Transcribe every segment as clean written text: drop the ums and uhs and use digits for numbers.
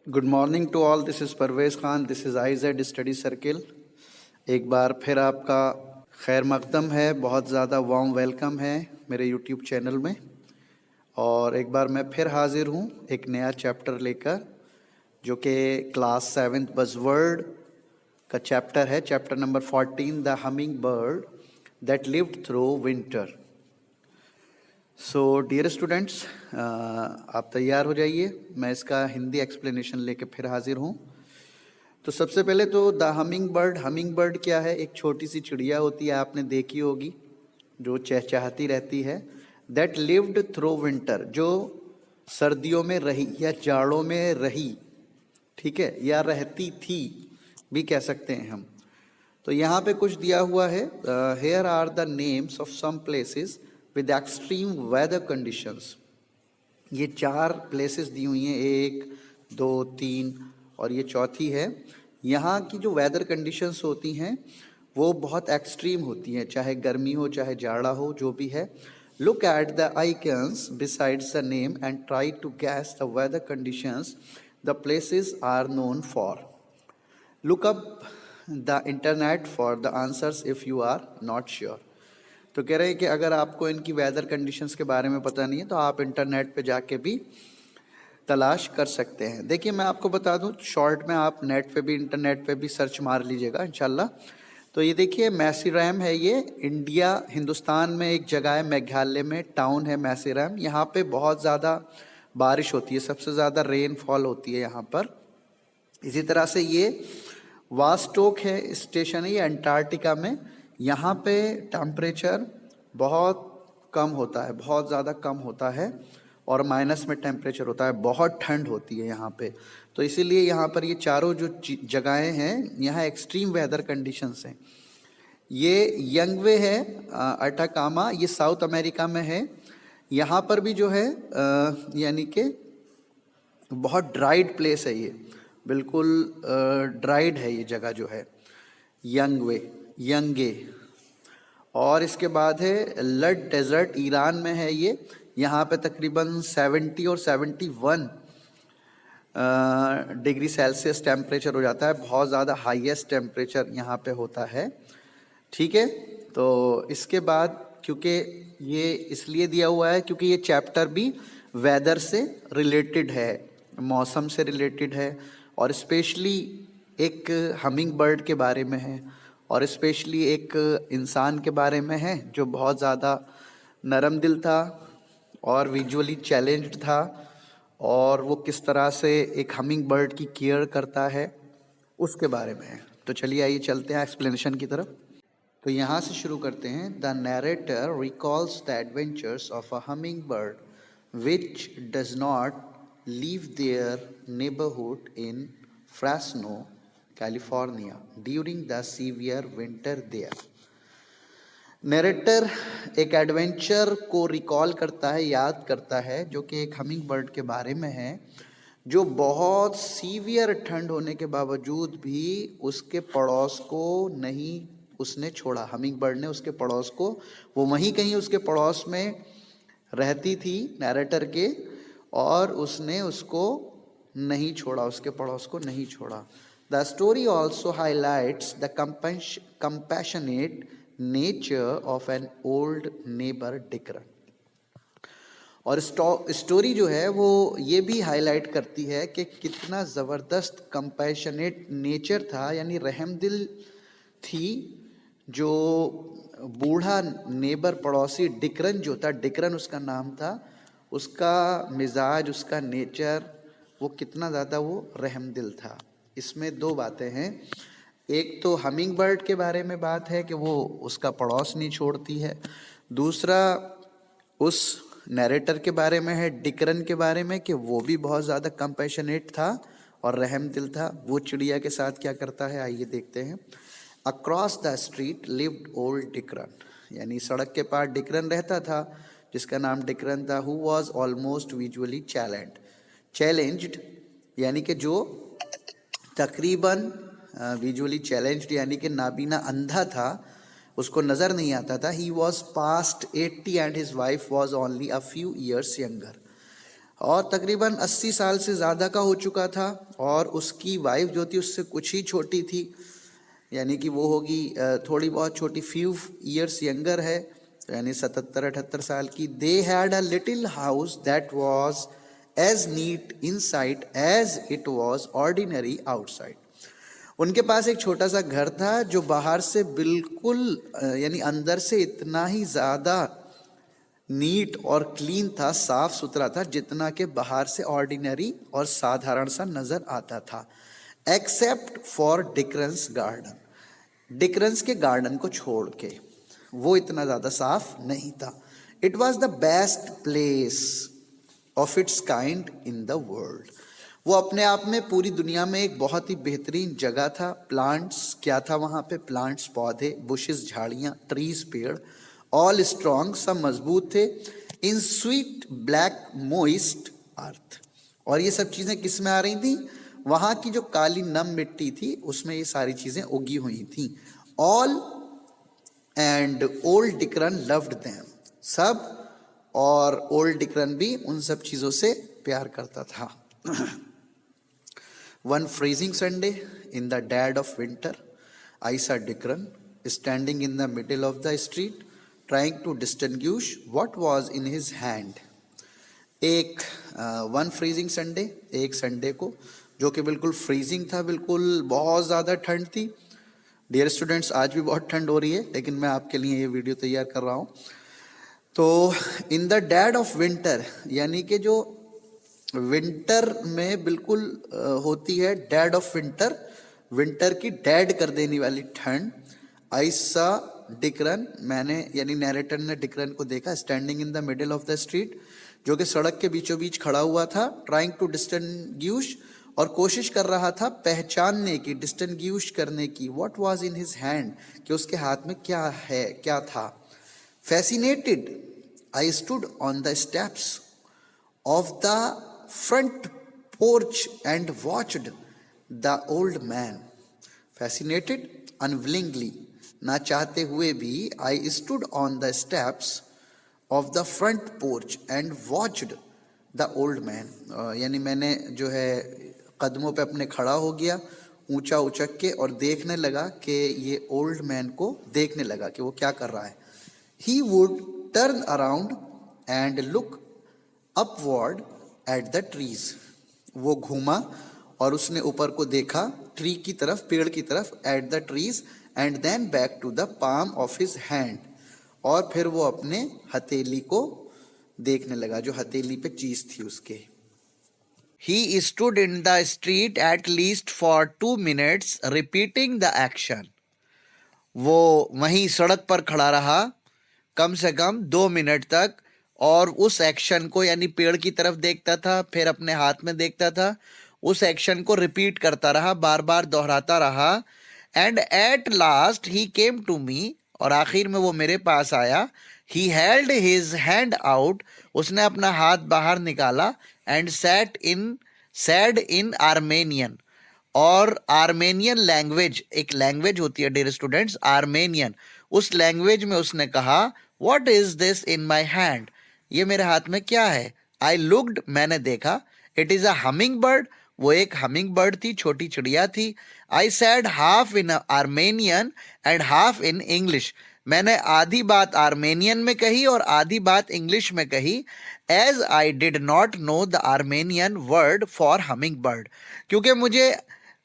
Good morning to all, this is Parvez Khan, this is IZ study circle. एक बार फिर आपका खैर मकदम है, बहुत ज़्यादा वार्म वेलकम है मेरे यूट्यूब चैनल में। और एक बार मैं फिर हाजिर हूँ एक नया चैप्टर लेकर, जो कि क्लास 7th बज़वर्ड का चैप्टर है, chapter number 14, the humming bird that lived through winter. So dear students, आप तैयार हो जाइए, मैं इसका हिंदी एक्सप्लेनेशन लेके फिर हाजिर हूँ। तो सबसे पहले तो द हमिंग बर्ड क्या है? एक छोटी सी चिड़िया होती है, आपने देखी होगी, जो चहचहाती रहती है। दैट लिव्ड थ्रू विंटर, जो सर्दियों में रही या जाड़ों में रही, ठीक है, या रहती थी भी कह सकते हैं हम। तो यहाँ पे कुछ दिया हुआ है, here are the names of some places with extreme weather conditions. ये 4 प्लेसेस दी हुई हैं, 1, 2, 3 और ये चौथी है। यहाँ की जो वेदर कंडीशंस होती हैं वो बहुत एक्सट्रीम होती हैं, चाहे गर्मी हो चाहे जाड़ा हो, जो भी है। Look at the icons besides the name and try to guess the weather conditions the places are known for. Look up the internet for the answers if you are not sure. तो कह रहे हैं कि अगर आपको इनकी weather conditions के बारे में पता नहीं है तो आप इंटरनेट पे जाके भी तलाश कर सकते हैं। देखिए, मैं आपको बता दूं शॉर्ट में, आप नेट पे भी, इंटरनेट पे भी सर्च मार लीजिएगा इंशाल्लाह। तो ये देखिए, मैसीरैम है, ये इंडिया हिंदुस्तान में एक जगह है, मेघालय में टाउन है मैसीरैम। यहाँ पे बहुत ज़्यादा बारिश होती है, सबसे ज़्यादा रेनफॉल होती है यहाँ पर। इसी तरह से ये वास्टोक है, स्टेशन है ये अंटार्कटिका में। यहाँ पे टेम्परेचर बहुत कम होता है, बहुत ज़्यादा कम होता है, और माइनस में टेम्परेचर होता है, बहुत ठंड होती है यहाँ पे। तो इसीलिए यहाँ पर ये चारों जो जगहें हैं, यहाँ एक्सट्रीम वेदर कंडीशंस हैं। ये यंगवे है, अटाकामा, ये साउथ अमेरिका में है। यहाँ पर भी जो है यानी कि बहुत ड्राइड प्लेस है ये, बिल्कुल ड्राइड है ये जगह जो है, यंगे। और इसके बाद है लड डेजर्ट, ईरान में है ये। यहाँ पे तकरीबन 70 और 71 डिग्री सेल्सियस टेम्परेचर हो जाता है, बहुत ज़्यादा हाईएस्ट टेम्परेचर यहाँ पे होता है, ठीक है। तो इसके बाद, क्योंकि ये इसलिए दिया हुआ है क्योंकि ये चैप्टर भी वेदर से रिलेटेड है, मौसम से रिलेटेड है, और स्पेशली एक हमिंग बर्ड के बारे में है, और स्पेशली एक इंसान के बारे में है जो बहुत ज़्यादा नरम दिल था और विजुअली चैलेंज्ड था, और वो किस तरह से एक हमिंग बर्ड की केयर करता है, उसके बारे में है। तो चलिए आइए चलते हैं एक्सप्लेनेशन की तरफ। तो यहाँ से शुरू करते हैं। The narrator recalls the adventures of a humming bird which does not leave their neighbourhood in Fresno, California during the severe winter there. Narrator एक एडवेंचर को रिकॉल करता है, याद करता है, जो कि एक हमिंग बर्ड के बारे में है, जो बहुत सीवियर ठंड होने के बावजूद भी उसके पड़ोस को नहीं उसने छोड़ा। हमिंग बर्ड ने उसके पड़ोस को, वो वहीं कहीं उसके पड़ोस में रहती थी नरेटर के, और उसने उसको नहीं छोड़ा, उसके पड़ोस को नहीं छोड़ा। The story also highlights the compassionate nature of an old neighbour Dikran. और स्टोरी जो है वो ये भी हाईलाइट करती है कि कितना ज़बरदस्त कंपैशनेट नेचर था, यानी रहमदिल थी, जो बूढ़ा नेबर पड़ोसी डिकरन जो था, डिकरन उसका नाम था, उसका मिजाज, उसका नेचर, वो कितना ज़्यादा वो रहमदिल था। इसमें 2 बातें हैं। एक तो हमिंग बर्ड के बारे में बात है कि वो उसका पड़ोस नहीं छोड़ती है, दूसरा उस नरेटर के बारे में है, डिकरन के बारे में, कि वो भी बहुत ज़्यादा कंपैशनेट था और रहमदिल था। वो चिड़िया के साथ क्या करता है, आइए देखते हैं। Across the street lived old Dikran, यानी सड़क के पार डिकरन रहता था, जिसका नाम डिकरन था, who was almost visually challenged, यानी कि जो तकरीबन विजुअली चैलेंज्ड यानी कि नाबीना अंधा था, उसको नज़र नहीं आता था। He was past 80 and his wife was only a few years younger. और तकरीबन 80 साल से ज़्यादा का हो चुका था, और उसकी वाइफ जो थी उससे कुछ ही छोटी थी, यानी कि वो होगी थोड़ी बहुत छोटी, फ्यू ईयर्स यंगर है, यानी 77-78 साल की। They had a little house that was as neat inside as it was ordinary outside. उनके पास एक छोटा सा घर था जो बाहर से बिल्कुल यानी अंदर से इतना ही ज़्यादा नीट और क्लीन था, साफ सुथरा था, जितना के बाहर से ऑर्डिनरी और साधारण सा नजर आता था, एक्सेप्ट फॉर डिकरंस गार्डन। डिकरंस के गार्डन को छोड़ के वो इतना ज़्यादा साफ नहीं था। It was the best place of its kind in the world. वो अपने आप में पूरी दुनिया में एक बहुत ही बेहतरीन जगह था। प्लांट्स क्या था वहाँ पे? प्लांट्स पौधे, बुशेस झाड़ियाँ, ट्रीज पेड़, ऑल स्ट्रॉन्ग, सब मजबूत थे, इन स्वीट ब्लैक मोइस्ट अर्थ। और ये सब चीज़ें किस में आ रही थी? वहाँ की जो काली नम मिट्टी थी उसमें ये सारी चीज़ें उगी हुई थी। All and old Dikran loved them, सब, और ओल्ड डिकरन भी उन सब चीज़ों से प्यार करता था। One freezing Sunday in the dead of winter, I saw Dikran standing in the middle of the street, trying to distinguish what was in his hand. एक वन फ्रीजिंग संडे, एक संडे को जो कि बिल्कुल फ्रीजिंग था, बिल्कुल बहुत ज़्यादा ठंड थी। डियर स्टूडेंट्स, आज भी बहुत ठंड हो रही है, लेकिन मैं आपके लिए ये वीडियो तैयार कर रहा हूँ। तो in the dead of winter, यानी कि जो विंटर में बिल्कुल होती है, डेड ऑफ विंटर, विंटर की डेड कर देने वाली ठंड। ऐसा डिकरन, मैंने यानी नैरेटर ने डिकरन को देखा, standing in the middle of the street, जो कि सड़क के बीचों बीच खड़ा हुआ था, ट्राइंग टू डिस्टिंग्विश, और कोशिश कर रहा था पहचानने की, डिस्टिंग्विश करने की, what was in his hand, कि उसके हाथ में क्या है, क्या था। Fascinated I stood on the steps of the front porch and watched the old man. Fascinated, unwillingly, ना चाहते हुए भी, I stood on the steps of the front porch and watched the old man. यानी मैंने जो है कदमों पे अपने खड़ा हो गया, ऊंचा उचक के, और देखने लगा कि ये ओल्ड मैन को देखने लगा कि वो क्या कर रहा है। He would turn around and look upward eight the trees. वो घूमा और उसने ऊपर को देखा, ट्री की तरफ, पेड़ की तरफ, at the trees, and then back to the palm of his hand, और फिर वो अपने हथेली को देखने लगा, जो हथेली पे चीज थी उसके। He stood in the street at least for 2 minutes repeating the action. वो वहीं सड़क पर खड़ा रहा कम से कम 2 मिनट तक, और उस एक्शन को, यानी पेड़ की तरफ देखता था, फिर अपने हाथ में देखता था, उस एक्शन को रिपीट करता रहा, बार बार दोहराता रहा। And at last he came to me, और आखिर में वो मेरे पास आया। He held his hand out, उसने अपना हाथ बाहर निकाला, एंड सैड इन आर्मेनियन, और आर्मेनियन लैंग्वेज, एक लैंग्वेज होती है डियर स्टूडेंट्स, आर्मेनियन, उस लैंग्वेज में उसने कहा, what is this in my hand, ये मेरे हाथ में क्या है। आई लुक्ड, मैंने देखा, it is a humming bird, वो एक हमिंग बर्ड थी, छोटी चिड़िया थी। आई sad half in Armenian and half in English, मैंने आधी बात आर्मेनियन में कही और आधी बात इंग्लिश में कही। As I did not know the Armenian word for humming bird, क्योंकि मुझे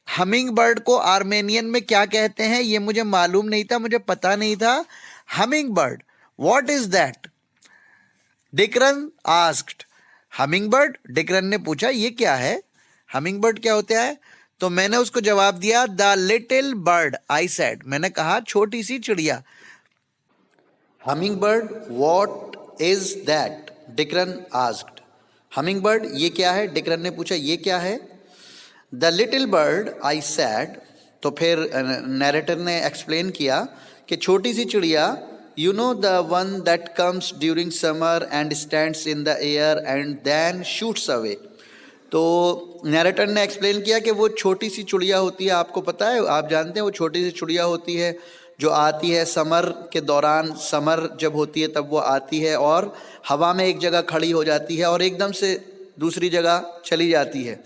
हमिंग बर्ड को आर्मेनियन में क्या कहते हैं ये मुझे मालूम नहीं था, मुझे पता नहीं था। Hummingbird, what is that? Dikran asked. Hummingbird, Dikran ने पूछा, ये क्या है, हमिंग बर्ड क्या होता है? तो मैंने उसको जवाब दिया, the little bird, I said, मैंने कहा छोटी सी चिड़िया। Hummingbird, what is that? Dikran asked. Hummingbird, ये क्या है? डिकरन ने पूछा, ये क्या है? The little bird, I said. तो फिर नैरेटर ने एक्सप्लेन किया कि छोटी सी चिड़िया, you know the one that comes during summer and stands in the air and then shoots away. तो नैरेटर ने एक्सप्लेन किया कि वो छोटी सी चिड़िया होती है, आपको पता है, आप जानते हैं वो छोटी सी चिड़िया होती है जो आती है समर के दौरान, समर जब होती है तब वो आती है और हवा में एक जगह खड़ी हो जाती है और एकदम से दूसरी जगह चली जाती है।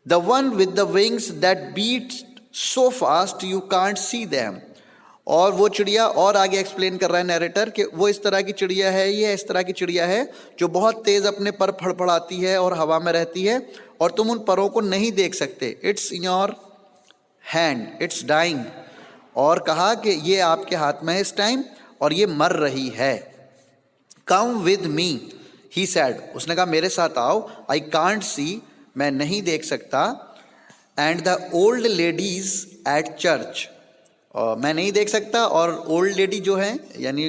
The one with the wings that beat so fast you can't see them. और वो चिड़िया, और आगे एक्सप्लेन कर रहा है नैरेटर कि वो इस तरह की चिड़िया है, ये इस तरह की चिड़िया है जो बहुत तेज अपने पर फड़फड़ाती है और हवा में रहती है और तुम उन परों को नहीं देख सकते। It's in your hand, it's dying. और कहा कि ये आपके हाथ में है इस टाइम और ये मर रही है। Come with me he sad, उसने कहा मेरे साथ आओ। आई कांट सी, मैं नहीं देख सकता। And the old ladies at church, मैं नहीं देख सकता। और ओल्ड लेडी जो है यानी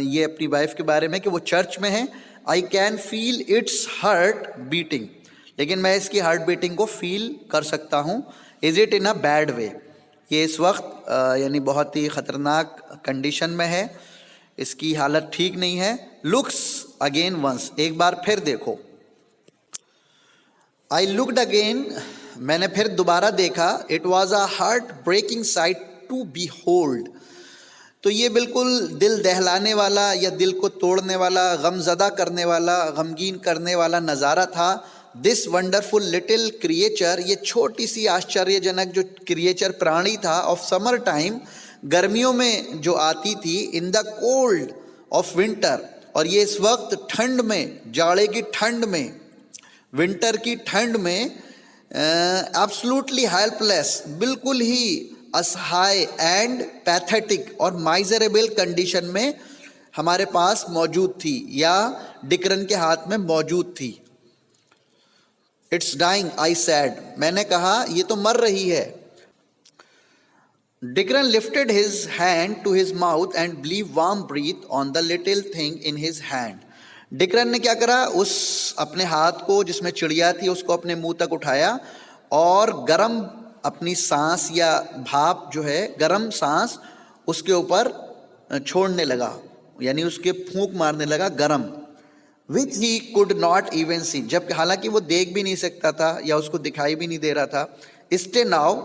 ये अपनी वाइफ के बारे में कि वो चर्च में है। I can feel its heart beating, लेकिन मैं इसकी हार्ट बीटिंग को फील कर सकता हूँ। Is it in a bad way, ये इस वक्त यानी बहुत ही ख़तरनाक कंडीशन में है, इसकी हालत ठीक नहीं है। लुक्स अगेन वंस, एक बार फिर देखो। आई लुक्ड अगेन, मैंने फिर दोबारा देखा। It was a heartbreaking sight to behold, तो ये बिल्कुल दिल दहलाने वाला या दिल को तोड़ने वाला, गमज़दा करने वाला, गमगीन करने वाला नज़ारा था। दिस वंडरफुल लिटिल क्रिएचर, ये छोटी सी आश्चर्यजनक जो क्रिएचर प्राणी था, ऑफ समर टाइम, गर्मियों में जो आती थी, in the cold of winter, और ये इस वक्त ठंड में, जाड़े की ठंड में, विंटर की ठंड में एब्सोल्युटली हेल्पलेस, बिल्कुल ही असहाय एंड पैथेटिक और माइजरेबल कंडीशन में हमारे पास मौजूद थी या डिकरन के हाथ में मौजूद थी। इट्स डाइंग आई सैड, मैंने कहा ये तो मर रही है। Dikran lifted his hand to his mouth and blew warm breath on the little thing in his hand. Dikran ने क्या करा, उस अपने हाथ को जिसमें चिड़िया थी उसको अपने मुंह तक उठाया और गरम अपनी सांस या भाप जो है, गरम सांस उसके ऊपर छोड़ने लगा, यानी उसके फूंक मारने लगा गरम। विच ही कुड नॉट इवन सी, जब हालांकि वो देख भी नहीं सकता था या उसको दिखाई भी नहीं दे रहा था। स्टे नाउ,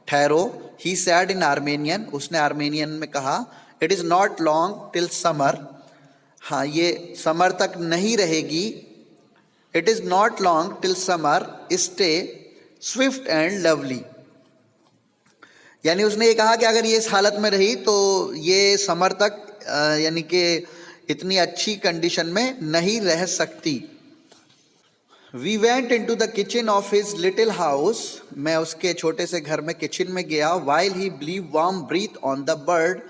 ठहरो। ही सैड इन आर्मेनियन, उसने आर्मेनियन में कहा। It is not long till summer, हाँ ये समर तक नहीं रहेगी। It is not long till summer, stay Swift and lovely, यानी उसने ये कहा कि अगर ये इस हालत में रही तो ये समर तक यानी कि इतनी अच्छी कंडीशन में नहीं रह सकती। We went in to the kitchen of his little house, मैं उसके छोटे से घर में किचन में गया। While he blew warm breath on the bird,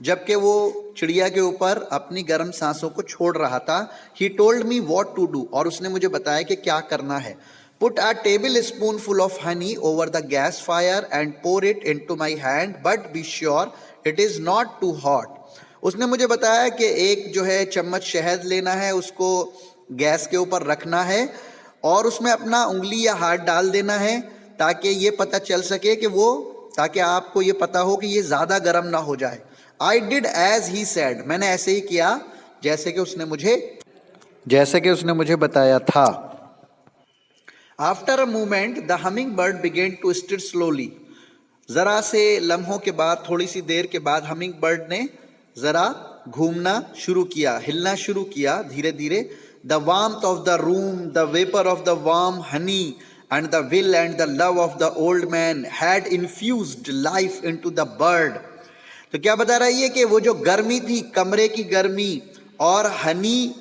जबकि वो चिड़िया के ऊपर अपनी गर्म सांसों को छोड़ रहा था। He told me what to do, और उसने मुझे बताया कि क्या करना है। Put a tablespoonful of honey over the gas fire and pour it into my hand, but be sure it is not too hot. उसने मुझे बताया कि एक जो है चम्मच शहद लेना है, उसको गैस के ऊपर रखना है और उसमें अपना उंगली या हाथ डाल देना है ताकि ये पता चल सके कि वो, ताकि आपको ये पता हो कि ये ज़्यादा गर्म ना हो जाए। I did as he said, मैंने ऐसे ही किया जैसे कि उसने मुझे बताया था। After a moment, the hummingbird began to stir slowly. जरा से लम्हों के बाद, थोड़ी सी देर के बाद, hummingbird ने जरा घूमना शुरू किया, हिलना शुरू किया धीरे धीरे। The warmth of the room, the vapor of the warm honey, and the will and the love of the old man had infused life into the bird. तो क्या बता रही है कि वो जो गर्मी थी, कमरे की गर्मी, और हनी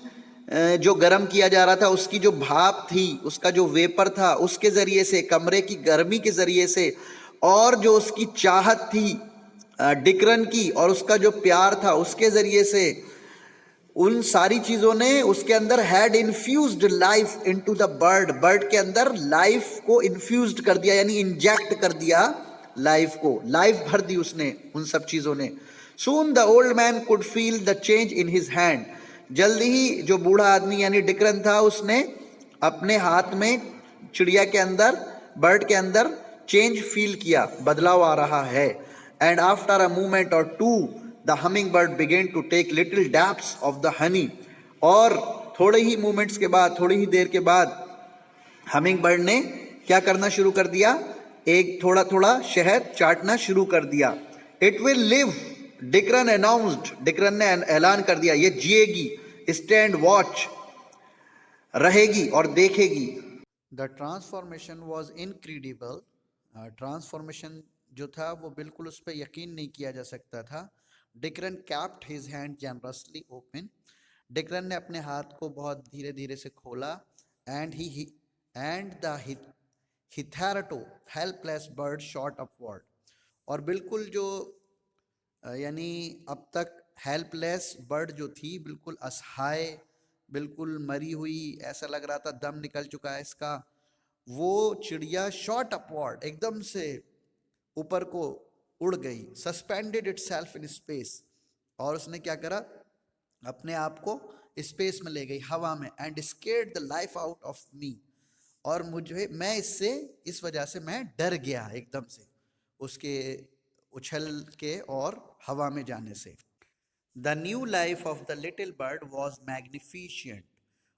जो गर्म किया जा रहा था, उसकी जो भाप थी, उसका जो वेपर था, उसके ज़रिए से, कमरे की गर्मी के ज़रिए से, और जो उसकी चाहत थी डिकरन की और उसका जो प्यार था उसके ज़रिए से, उन सारी चीज़ों ने उसके अंदर had infused life into the bird, bird के अंदर लाइफ को इन्फ्यूज्ड कर दिया, यानी इंजेक्ट कर दिया लाइफ को, लाइफ भर दी उसने उन सब चीज़ों ने। Soon the old man could feel the change in his hand, जल्दी ही जो बूढ़ा आदमी यानी डिकरन था, उसने अपने हाथ में चिड़िया के अंदर, बर्ड के अंदर चेंज फील किया, बदलाव आ रहा है। And after a moment or two the humming bird began to take little dabs of the honey, और थोड़े ही मोमेंट्स के बाद, थोड़ी ही देर के बाद हमिंग बर्ड ने क्या करना शुरू कर दिया, एक थोड़ा थोड़ा शहद चाटना शुरू कर दिया। इट विल लिव, डिकरन अनाउंस्ड, डिकरन ने ऐलान कर दिया, ये जिएगी। स्टैंड वॉच, रहेगी और देखेगी। The transformation was incredible. Transformation जो था वो बिल्कुल उस पर यकीन नहीं किया जा सकता था। Dikran kept his hand generously open. Dikran ने अपने हाथ को बहुत धीरे धीरे से खोला। And he and the hitherto helpless bird shot upward. और बिल्कुल जो यानी अब तक हेल्पलेस बर्ड जो थी, बिल्कुल असहाय, बिल्कुल मरी हुई, ऐसा लग रहा था दम निकल चुका है इसका, वो चिड़िया शॉट अपवर्ड एकदम से ऊपर को उड़ गई। Suspended itself in space. और उसने क्या करा, अपने आप को स्पेस में ले गई, हवा में। And scared the life out of me. और मुझे, मैं इससे, इस वजह से मैं डर गया एकदम से उसके उछल के और हवा में जाने से। The new life of the little bird was magnificent.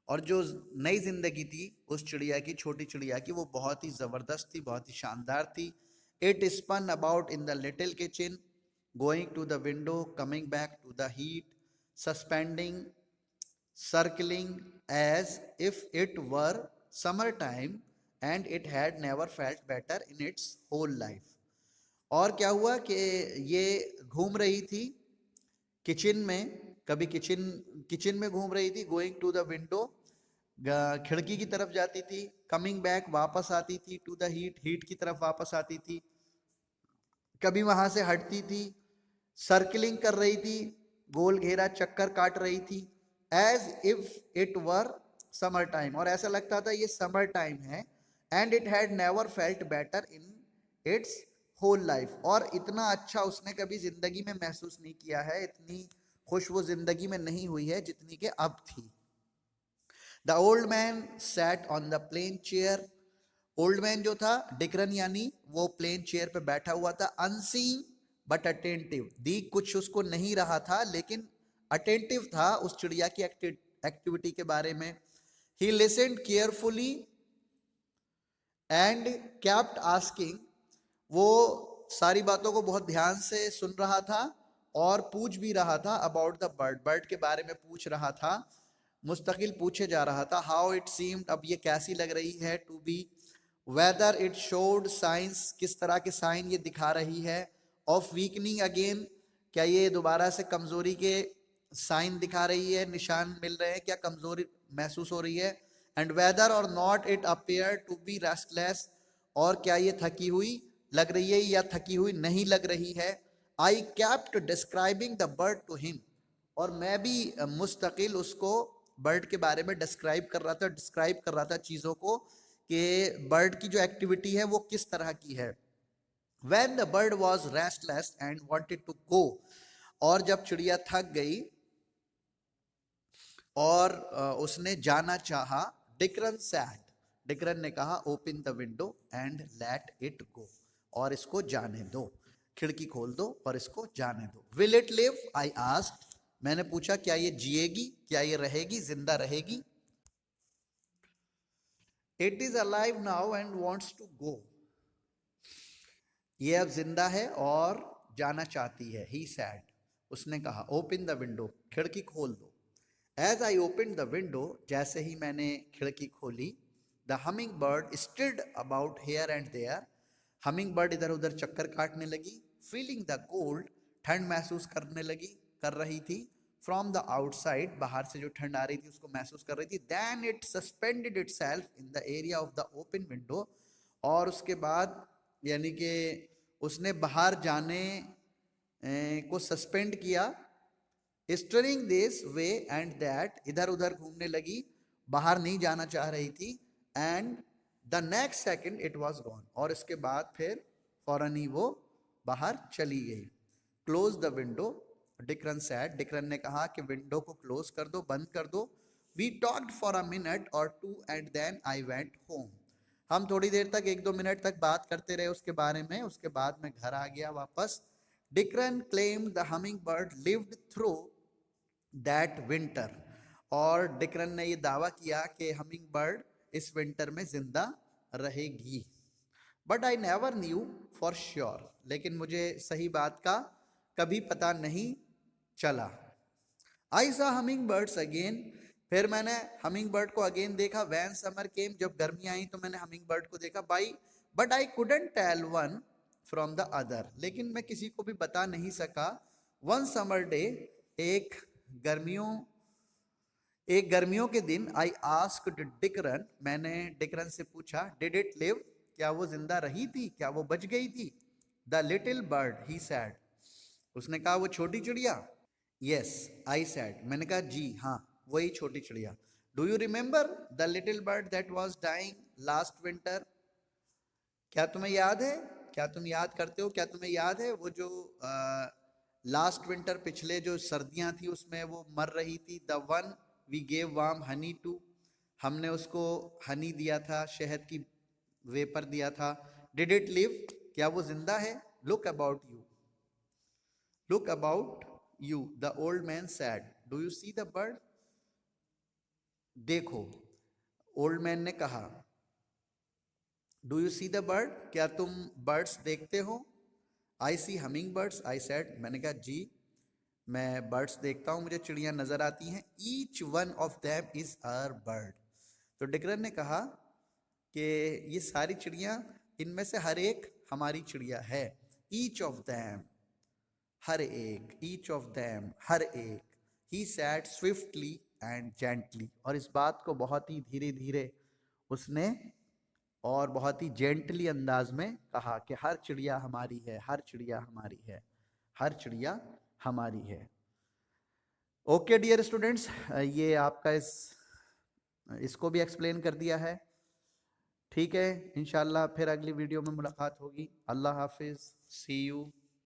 और जो नई जिंदगी थी उस चिड़िया की, छोटी चिड़िया की, वो बहुत ही जबरदस्त थी, बहुत ही शानदार थी। It spun about in the little kitchen, going to the window, coming back to the heat, suspending, circling as if it were summertime and it had never felt better in its whole life. और क्या हुआ कि ये घूम रही थी kitchen में, कभी किचन किचन में घूम रही थी, गोइंग टू द विंडो, खिड़की की तरफ जाती थी, कमिंग बैक वापस आती थी, टू द हीट, हीट की तरफ वापस आती थी, कभी वहां से हटती थी, सर्कलिंग कर रही थी, गोल घेरा चक्कर काट रही थी, as if it were summer time, और ऐसा लगता था ये समर टाइम है। And it had never felt better in its whole life. और इतना अच्छा उसने कभी जिंदगी में महसूस नहीं किया है, इतनी खुश वो जिंदगी में नहीं हुई है जितनी के अब थी। The old man sat on the plain chair. Old man जो था, डिकरन यानी, वो प्लेन चेयर पे बैठा हुआ था, अनसीइंग बट अटेंटिव। दिख कुछ उसको नहीं रहा था लेकिन अटेंटिव था उस चिड़िया की एक्टिविटी के बारे में। He listened carefully and kept asking. वो सारी बातों को बहुत ध्यान से सुन रहा था और पूछ भी रहा था अबाउट द बर्ड, बर्ड के बारे में पूछ रहा था, मुस्तकिल पूछे जा रहा था। हाउ इट सीम्ड, अब ये कैसी लग रही है, to be, whether it showed signs, किस तरह के साइन ये दिखा रही है, ऑफ वीकनिंग अगेन, क्या ये दोबारा से कमजोरी के साइन दिखा रही है, निशान मिल रहे हैं, क्या कमजोरी महसूस हो रही है। And whether or not it appear to be restless, और क्या ये थकी हुई लग रही है या थकी हुई नहीं लग रही है। I kept describing the bird to him, और मैं भी मुस्तकिल उसको बर्ड के बारे में डिस्क्राइब कर रहा था चीज़ों को, कि बर्ड की जो एक्टिविटी है वो किस तरह की है। When the bird was restless and wanted to go, और जब चिड़िया थक गई और उसने जाना चाहा, डिकरन सैड, डिकरन ने कहा, open the window and let it go, और इसको जाने दो, खिड़की खोल दो और इसको जाने दो। Will it live, I asked, मैंने पूछा क्या ये जिएगी, क्या ये रहेगी, जिंदा रहेगी। It is alive now and wants to go, ये अब जिंदा है और जाना चाहती है। ही सैड, उसने कहा, ओपन द विंडो, खिड़की खोल दो। As I open the window, जैसे ही मैंने खिड़की खोली, the humming bird stirred about here and there, hummingbird इधर उधर चक्कर काटने लगी। फीलिंग द कोल्ड, ठंड महसूस करने लगी, कर रही थी। फ्रॉम द आउटसाइड, बाहर से जो ठंड आ रही थी उसको महसूस कर रही थी। Then it suspended itself in the area of the open window, और उसके बाद यानी कि उसने बाहर जाने को सस्पेंड किया। Stirring this way and that, इधर उधर घूमने लगी, बाहर नहीं जाना चाह रही थी। And the next second it was gone, और इसके बाद फिर फौरन ही वो बाहर चली गई। क्लोज द विंडो, डिकरन सैड, डिकरन ने कहा कि विंडो को क्लोज कर दो, बंद कर दो। We talked for a minute or two and then I went home, हम थोड़ी देर तक, 1-2 मिनट तक बात करते रहे उसके बारे में, उसके बाद मैं घर आ गया वापस। Dikran claimed the humming bird lived through that winter, और डिकरन ने ये दावा किया कि हमिंग बर्ड इस विंटर में जिंदा रहेगी। But I never knew for sure, लेकिन मुझे सही बात का कभी पता नहीं चला। I saw humming birds again, फिर मैंने हमिंग बर्ड को अगेन देखा, वैन समर केम, जब गर्मी आई तो मैंने हमिंग बर्ड को देखा बाई, but I couldn't tell one from the other, लेकिन मैं किसी को भी बता नहीं सका। वन समर डे, एक गर्मियों के दिन, आई आस्क्ड डिकरन, मैंने डिकरन से पूछा, डिड इट लिव, क्या वो जिंदा रही थी, क्या वो बच गई थी। The little bird, he sad, उसने कहा वो छोटी चिड़िया। यस आई सैड, मैंने कहा जी हाँ वही छोटी चिड़िया। Do you remember the little bird that was dying last winter, क्या तुम्हें याद है, क्या तुम याद करते हो, क्या तुम्हें याद है वो जो लास्ट विंटर, पिछले जो सर्दियां थी उसमें वो मर रही थी। The one we gave warm honey to, हमने उसको हनी दिया था, शहद की वेपर दिया था। डिड इट लिव, क्या वो जिंदा है। Look about you, look about you, the old man sad, do you see the bird, देखो, ओल्ड मैन ने कहा, do you see the bird, क्या तुम बर्ड्स देखते हो। आई सी हमिंग बर्ड्स, आई सेड, मैंने कहा जी मैं बर्ड्स देखता हूं, मुझे चिड़ियां नजर आती हैं। Each one of them is our bird, तो डिकरन ने कहा कि ये सारी चिड़ियां, इनमें से हर एक हमारी चिड़िया है। ईच ऑफ देम, हर एक, ईच ऑफ देम, हर एक। ही सैड स्विफ्टली एंड जेंटली, और इस बात को बहुत ही धीरे धीरे उसने और बहुत ही जेंटली अंदाज में कहा कि हर चिड़िया हमारी है, हर चिड़िया हमारी है, हर चिड़िया हमारी है। ओके डियर स्टूडेंट्स, ये आपका इसको भी एक्सप्लेन कर दिया है। ठीक है, इंशाल्लाह फिर अगली वीडियो में मुलाकात होगी। अल्लाह हाफिज, सी यू।